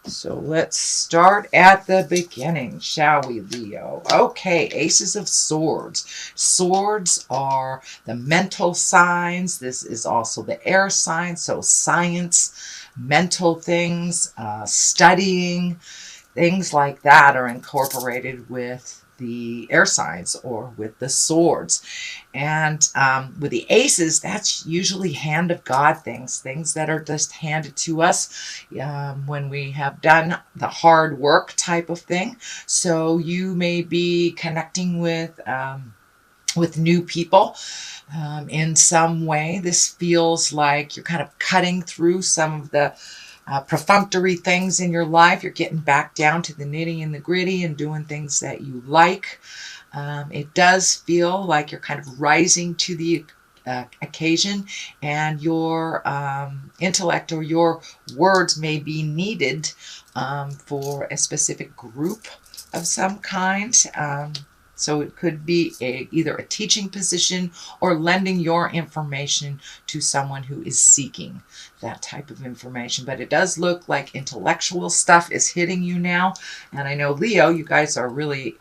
So let's start at the beginning, shall we, Leo? Okay, Aces of Swords. Swords are the mental signs. This is also the air sign, so science, mental things, studying, things like that are incorporated with the air signs or with the swords. And with the aces, that's usually hand of God things, things that are just handed to us when we have done the hard work type of thing. So you may be connecting with new people in some way. This feels like you're kind of cutting through some of the perfunctory things in your life. You're getting back down to the nitty and the gritty and doing things that you like. It does feel like you're kind of rising to the occasion, and your intellect or your words may be needed for a specific group of some kind. So it could be either a teaching position or lending your information to someone who is seeking that type of information. But it does look like intellectual stuff is hitting you now. And I know, Leo, you guys are really,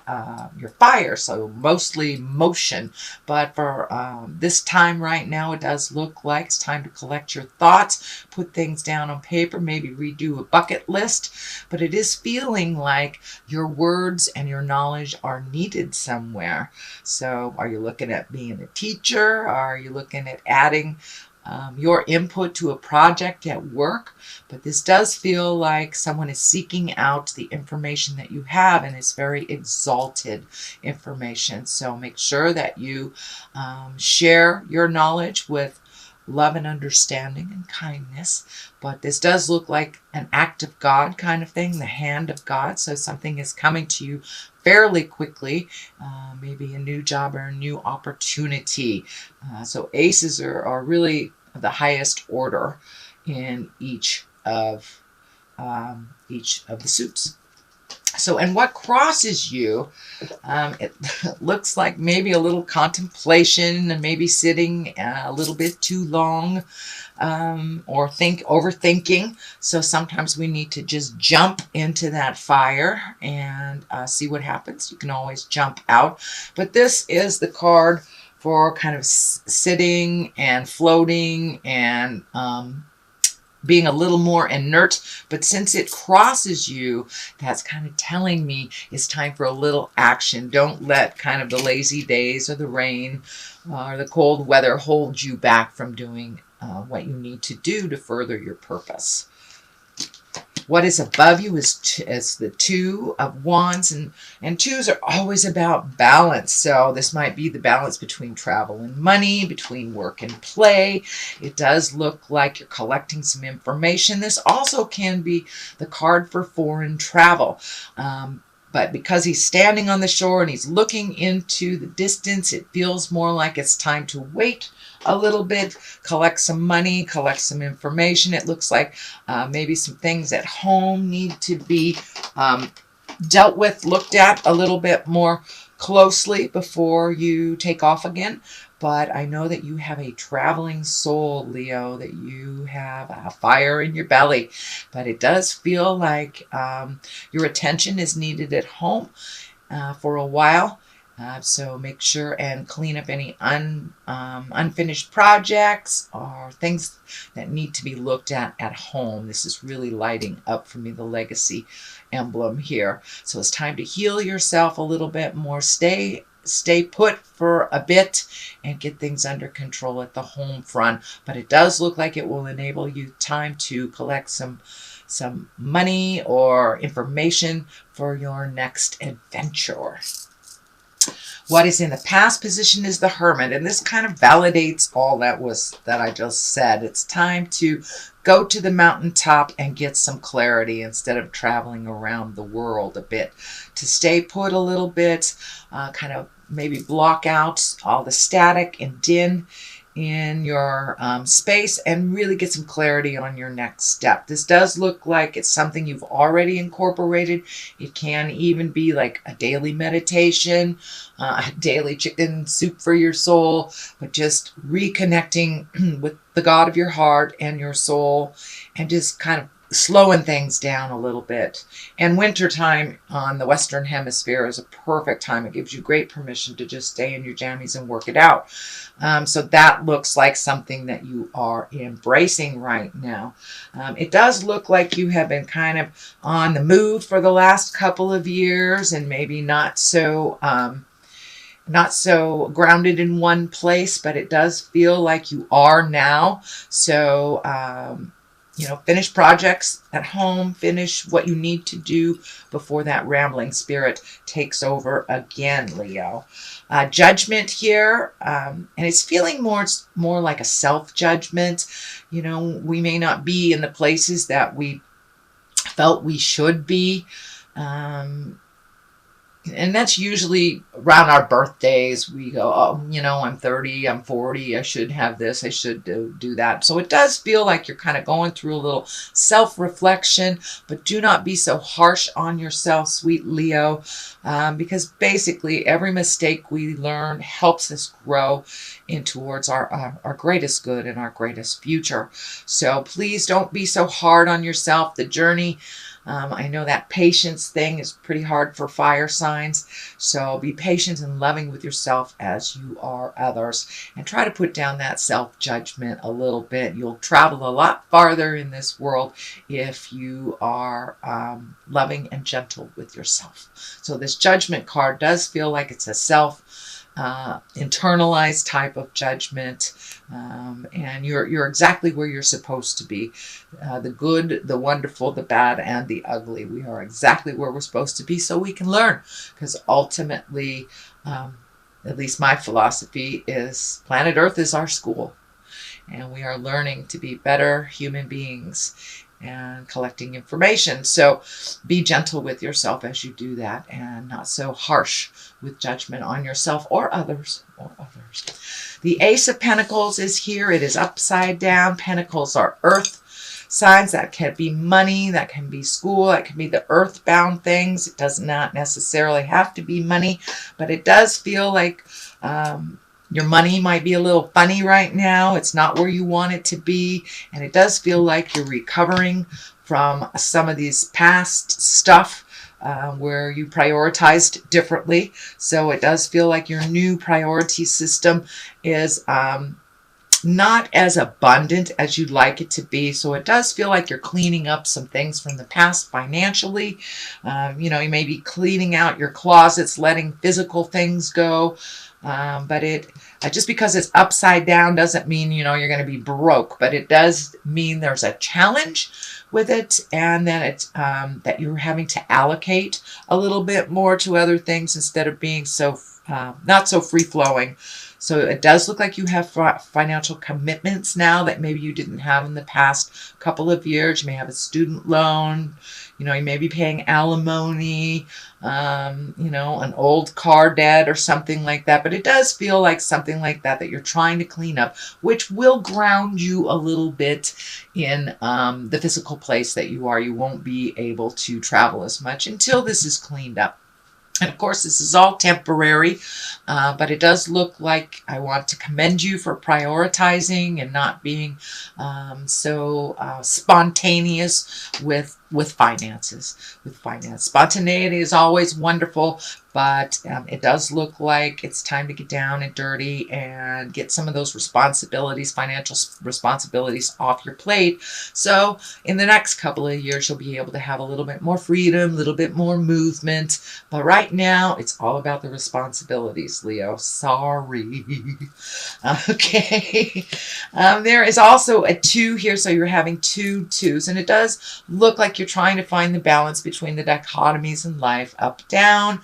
you're fire, so mostly motion. But for this time right now, it does look like it's time to collect your thoughts, put things down on paper, maybe redo a bucket list. But it is feeling like your words and your knowledge are needed somewhere. So are you looking at being a teacher? Are you looking at adding your input to a project at work? But this does feel like someone is seeking out the information that you have, and it's very exalted information. So make sure that you share your knowledge with love and understanding and kindness. But this does look like an act of God kind of thing, the hand of God. So something is coming to you fairly quickly, maybe a new job or a new opportunity. So aces are really the highest order in each of the suits. So, and what crosses you, it looks like maybe a little contemplation and maybe sitting a little bit too long, or overthinking. So sometimes we need to just jump into that fire and see what happens. You can always jump out. But this is the card for kind of sitting and floating and being a little more inert. But since it crosses you, that's kind of telling me it's time for a little action. Don't let kind of the lazy days or the rain or the cold weather hold you back from doing what you need to do to further your purpose. What is above you is the Two of Wands, and twos are always about balance. So this might be the balance between travel and money, between work and play. It does look like you're collecting some information. This also can be the card for foreign travel. But because he's standing on the shore and he's looking into the distance, it feels more like it's time to wait a little bit, collect some money, collect some information. It looks like maybe some things at home need to be dealt with, looked at a little bit more closely before you take off again. But I know that you have a traveling soul, Leo, that you have a fire in your belly. But it does feel like your attention is needed at home for a while. So make sure and clean up any unfinished projects or things that need to be looked at home. This is really lighting up for me, the legacy emblem here. So it's time to heal yourself a little bit more. Stay put for a bit and get things under control at the home front. But it does look like it will enable you time to collect some money or information for your next adventure. What is in the past position is the Hermit, and this kind of validates all that I just said. It's time to go to the mountaintop and get some clarity instead of traveling around the world a bit. To stay put a little bit, kind of maybe block out all the static and din in your space and really get some clarity on your next step. This does look like it's something you've already incorporated. It can even be like a daily meditation, a daily chicken soup for your soul, but just reconnecting with the God of your heart and your soul, and just kind of slowing things down a little bit. And wintertime on the Western Hemisphere is a perfect time. It gives you great permission to just stay in your jammies and work it out. So that looks like something that you are embracing right now. It does look like you have been kind of on the move for the last couple of years and maybe not so grounded in one place, but it does feel like you are now. So, finish projects at home, finish what you need to do before that rambling spirit takes over again, Leo. Judgment here, and it's feeling more like a self-judgment. We may not be in the places that we felt we should be. And that's usually around our birthdays. We go, oh, I'm 30, I'm 40, I should have this, I should do that. So it does feel like you're kind of going through a little self-reflection, but do not be so harsh on yourself, sweet Leo, because basically every mistake we learn helps us grow in towards our greatest good and our greatest future. So please don't be so hard on yourself. The journey, I know that patience thing is pretty hard for fire signs, so be patient and loving with yourself as you are others, and try to put down that self-judgment a little bit. You'll travel a lot farther in this world if you are loving and gentle with yourself. So this judgment card does feel like it's a internalized type of judgment, and you're exactly where you're supposed to be. The good, the wonderful, the bad, and the ugly. We are exactly where we're supposed to be so we can learn, because ultimately, at least my philosophy is planet Earth is our school, and we are learning to be better human beings and collecting information. So be gentle with yourself as you do that, and not so harsh with judgment on yourself or others. The Ace of Pentacles is here. It is upside down. Pentacles are earth signs. That can be money, that can be school, that can be the earthbound things. It does not necessarily have to be money, but it does feel like your money might be a little funny right now. It's not where you want it to be. And it does feel like you're recovering from some of these past stuff where you prioritized differently. So it does feel like your new priority system is not as abundant as you'd like it to be. So it does feel like you're cleaning up some things from the past financially. You may be cleaning out your closets, letting physical things go. But just because it's upside down doesn't mean, you're going to be broke, but it does mean there's a challenge with it, and then it's, that you're having to allocate a little bit more to other things instead of being so, not so free flowing. So it does look like you have financial commitments now that maybe you didn't have in the past couple of years. You may have a student loan, you may be paying alimony, an old car debt or something like that. But it does feel like something like that you're trying to clean up, which will ground you a little bit in the physical place that you are. You won't be able to travel as much until this is cleaned up. And of course, this is all temporary, but it does look like I want to commend you for prioritizing and not being so spontaneous with finances. Spontaneity is always wonderful, but it does look like it's time to get down and dirty and get some of those financial responsibilities off your plate. So in the next couple of years, you'll be able to have a little bit more freedom, a little bit more movement. But right now, it's all about the responsibilities, Leo. Sorry. Okay. There is also a 2 here, so you're having 2 2s, and it does look like you're trying to find the balance between the dichotomies in life, up, down,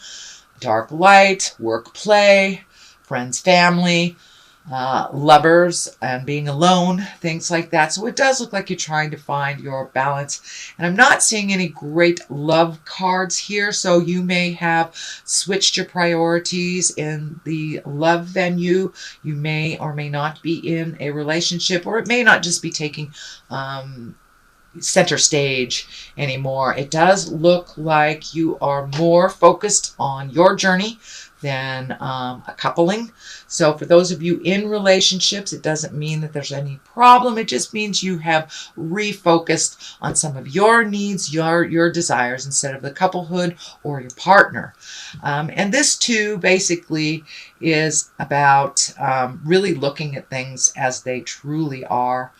dark, light, work, play, friends, family, lovers, and being alone, things like that. So it does look like you're trying to find your balance. And I'm not seeing any great love cards here, so you may have switched your priorities in the love venue. You may or may not be in a relationship, or it may not just be taking center stage anymore. It does look like you are more focused on your journey than a coupling. So for those of you in relationships, it doesn't mean that there's any problem. It just means you have refocused on some of your needs, your desires, instead of the couplehood or your partner. And this too basically is about really looking at things as they truly are.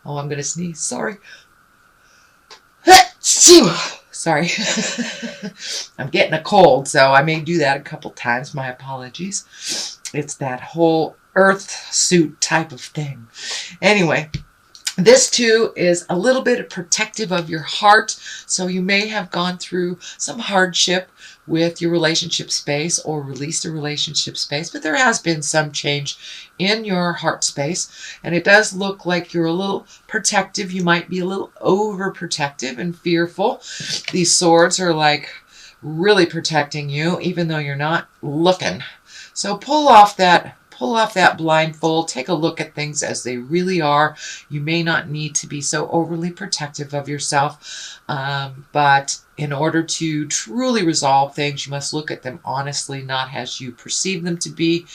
Oh, I'm going to sneeze. Sorry. Sorry. I'm getting a cold, so I may do that a couple times. My apologies. It's that whole earth suit type of thing. Anyway, this too is a little bit protective of your heart. So you may have gone through some hardship with your relationship space or released a relationship space, but there has been some change in your heart space, and it does look like you're a little protective. You might be a little overprotective and fearful. These swords are like really protecting you, even though you're not looking. So pull off that blindfold, take a look at things as they really are. You may not need to be so overly protective of yourself, but in order to truly resolve things, you must look at them honestly, not as you perceive them to be,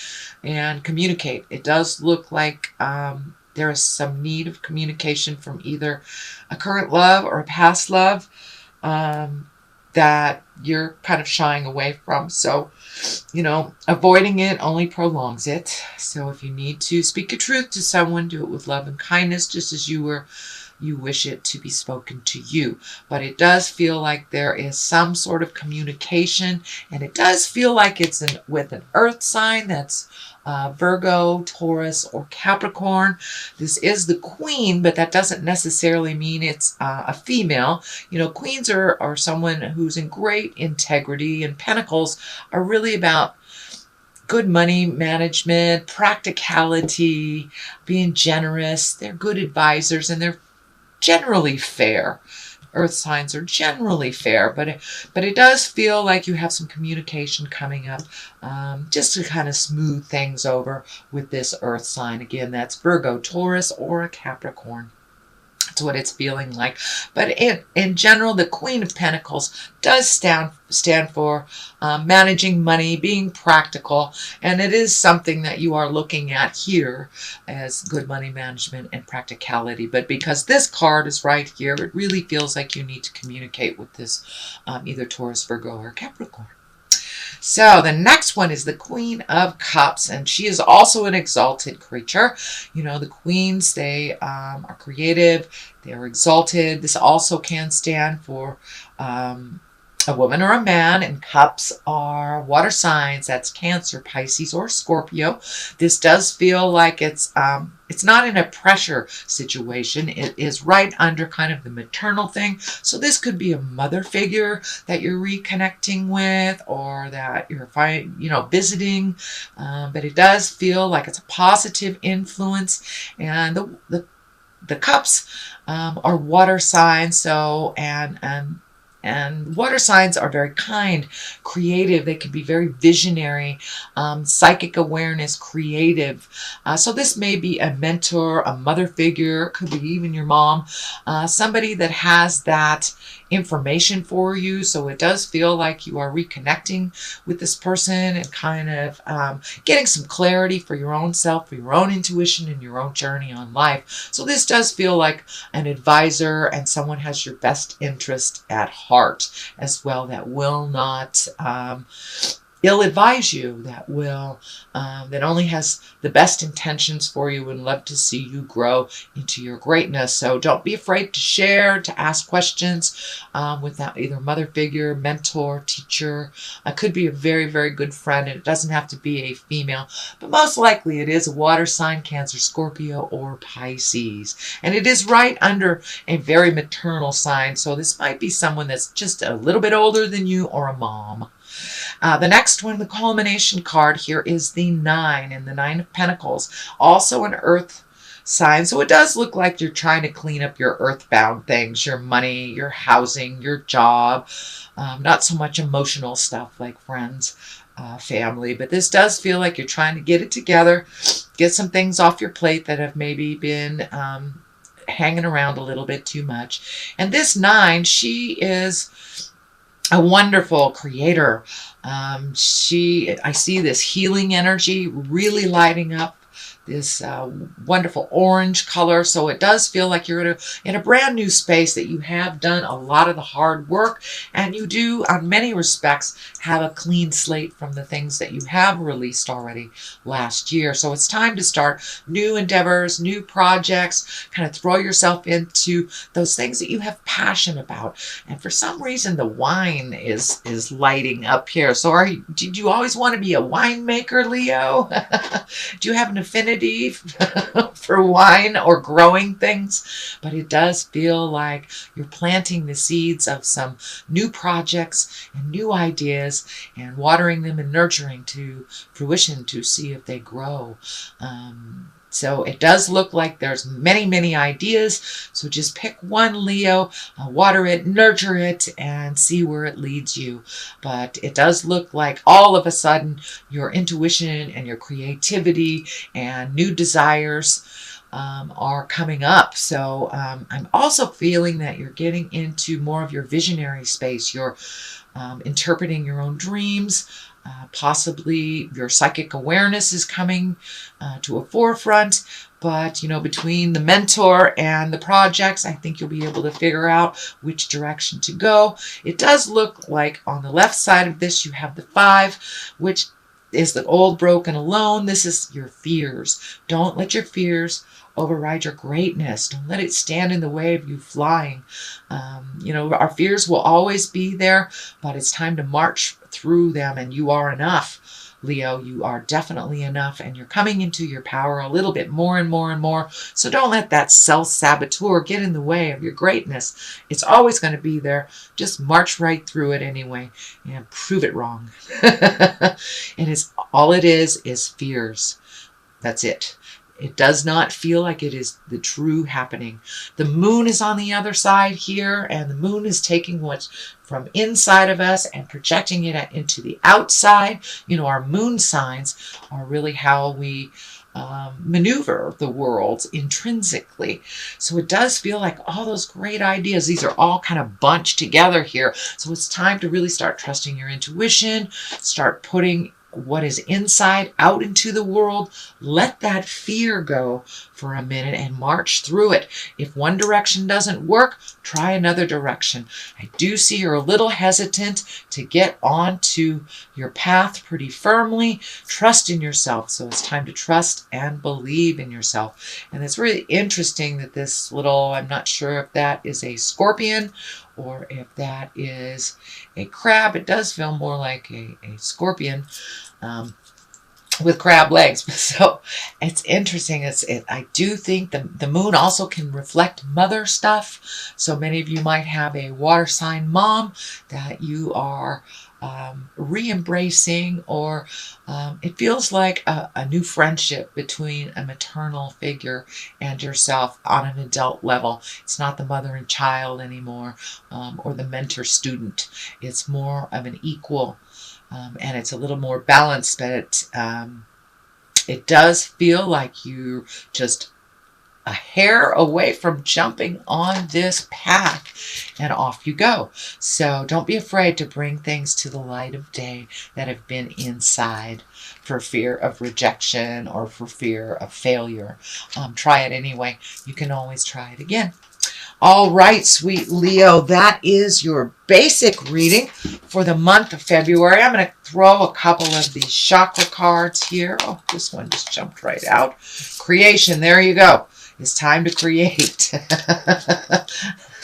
and communicate. It does look like there is some need of communication from either a current love or a past love that you're kind of shying away from. So, avoiding it only prolongs it. So if you need to speak a truth to someone, do it with love and kindness, just as you wish it to be spoken to you. But it does feel like there is some sort of communication, and it does feel like it's with an earth sign that's Virgo, Taurus, or Capricorn. This is the queen, but that doesn't necessarily mean it's a female. Queens are someone who's in great integrity, and pentacles are really about good money management, practicality, being generous. They're good advisors, and they're generally fair. Earth signs are generally fair, but it does feel like you have some communication coming up, just to kind of smooth things over with this earth sign. Again, that's Virgo, Taurus, or a Capricorn. That's what it's feeling like. But in general, the Queen of Pentacles does stand for managing money, being practical, and it is something that you are looking at here as good money management and practicality. But because this card is right here, it really feels like you need to communicate with this either Taurus, Virgo, or Capricorn. So the next one is the Queen of Cups, and she is also an exalted creature. The queens, they are creative, they're exalted. This also can stand for a woman or a man, and cups are water signs. That's Cancer, Pisces, or Scorpio. This does feel like it's not in a pressure situation. It is right under kind of the maternal thing. So this could be a mother figure that you're reconnecting with, or that you're visiting. But it does feel like it's a positive influence, and the cups are water signs. So and water signs are very kind, creative. They can be very visionary, psychic awareness, creative. So this may be a mentor, a mother figure, could be even your mom, somebody that has that information for you. So it does feel like you are reconnecting with this person and kind of getting some clarity for your own self, for your own intuition, and your own journey on life. So this does feel like an advisor, and someone has your best interest at heart as well, that will not ill-advise you, that only has the best intentions for you and love to see you grow into your greatness. So don't be afraid to share, to ask questions with that either mother figure, mentor, teacher. Could be a very, very good friend, and it doesn't have to be a female, but most likely it is a water sign, Cancer, Scorpio, or Pisces. And it is right under a very maternal sign, so this might be someone that's just a little bit older than you, or a mom. The next one, the culmination card here, is the 9, and the 9 of Pentacles, also an earth sign. So it does look like you're trying to clean up your earthbound things, your money, your housing, your job, not so much emotional stuff like friends, family, but this does feel like you're trying to get it together, get some things off your plate that have maybe been hanging around a little bit too much. And this 9, she is a wonderful creator. I see this healing energy really lighting up this wonderful orange color. So it does feel like you're in a brand new space, that you have done a lot of the hard work, and you do, on many respects, have a clean slate from the things that you have released already last year. So it's time to start new endeavors, new projects, kind of throw yourself into those things that you have passion about. And for some reason, the wine is lighting up here. So did you always want to be a winemaker, Leo? Do you have an affinity for wine or growing things? But it does feel like you're planting the seeds of some new projects and new ideas, and watering them and nurturing to fruition to see if they grow. So it does look like there's many, many ideas. So just pick one, Leo, water it, nurture it, and see where it leads you. But it does look like all of a sudden your intuition and your creativity and new desires are coming up. So I'm also feeling that you're getting into more of your visionary space. You're interpreting your own dreams. Possibly your psychic awareness is coming to a forefront. But, between the mentor and the projects, I think you'll be able to figure out which direction to go. It does look like on the left side of this, you have the 5, which is the old, broken, alone. This is your fears. Don't let your fears override your greatness. Don't let it stand in the way of you flying. Our fears will always be there, but it's time to march through them, and you are enough. Leo, you are definitely enough, and you're coming into your power a little bit more and more and more. So don't let that self-saboteur get in the way of your greatness. It's always going to be there. Just march right through it anyway and prove it wrong. And all it is fears. That's it. It does not feel like it is the true happening. The moon is on the other side here, and the moon is taking what's from inside of us and projecting it into the outside. Our moon signs are really how we maneuver the world intrinsically. So it does feel like all those great ideas, these are all kind of bunched together here. So it's time to really start trusting your intuition, start putting what is inside out into the world. Let that fear go for a minute and march through it. If one direction doesn't work, try another direction. I do see you're a little hesitant to get onto your path pretty firmly. Trust in yourself. So it's time to trust and believe in yourself. And it's really interesting that this little, I'm not sure if that is a scorpion or if that is a crab. It does feel more like a scorpion with crab legs. So it's interesting. I do think the moon also can reflect mother stuff. So many of you might have a water sign mom that you are re-embracing, or it feels like a new friendship between a maternal figure and yourself on an adult level. It's not the mother and child anymore, or the mentor-student. It's more of an equal, and it's a little more balanced, but it does feel like you're just a hair away from jumping on this path, and off you go. So don't be afraid to bring things to the light of day that have been inside for fear of rejection or for fear of failure. Try it anyway. You can always try it again. All right, sweet Leo, that is your basic reading for the month of February. I'm going to throw a couple of these chakra cards here. Oh, this one just jumped right out. Creation, there you go. It's time to create.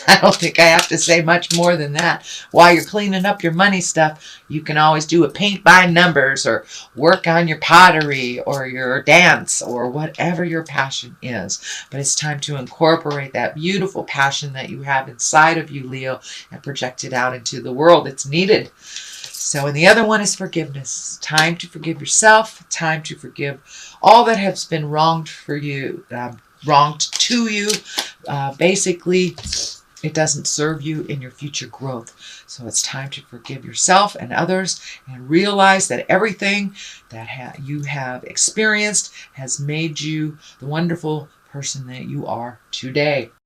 I don't think I have to say much more than that. While you're cleaning up your money stuff, you can always do a paint by numbers, or work on your pottery or your dance or whatever your passion is. But it's time to incorporate that beautiful passion that you have inside of you, Leo, and project it out into the world. It's needed. So, and the other one is forgiveness. Time to forgive yourself. Time to forgive all that has been wronged for you, wronged to you. Basically, it doesn't serve you in your future growth. So it's time to forgive yourself and others, and realize that everything that you have experienced has made you the wonderful person that you are today.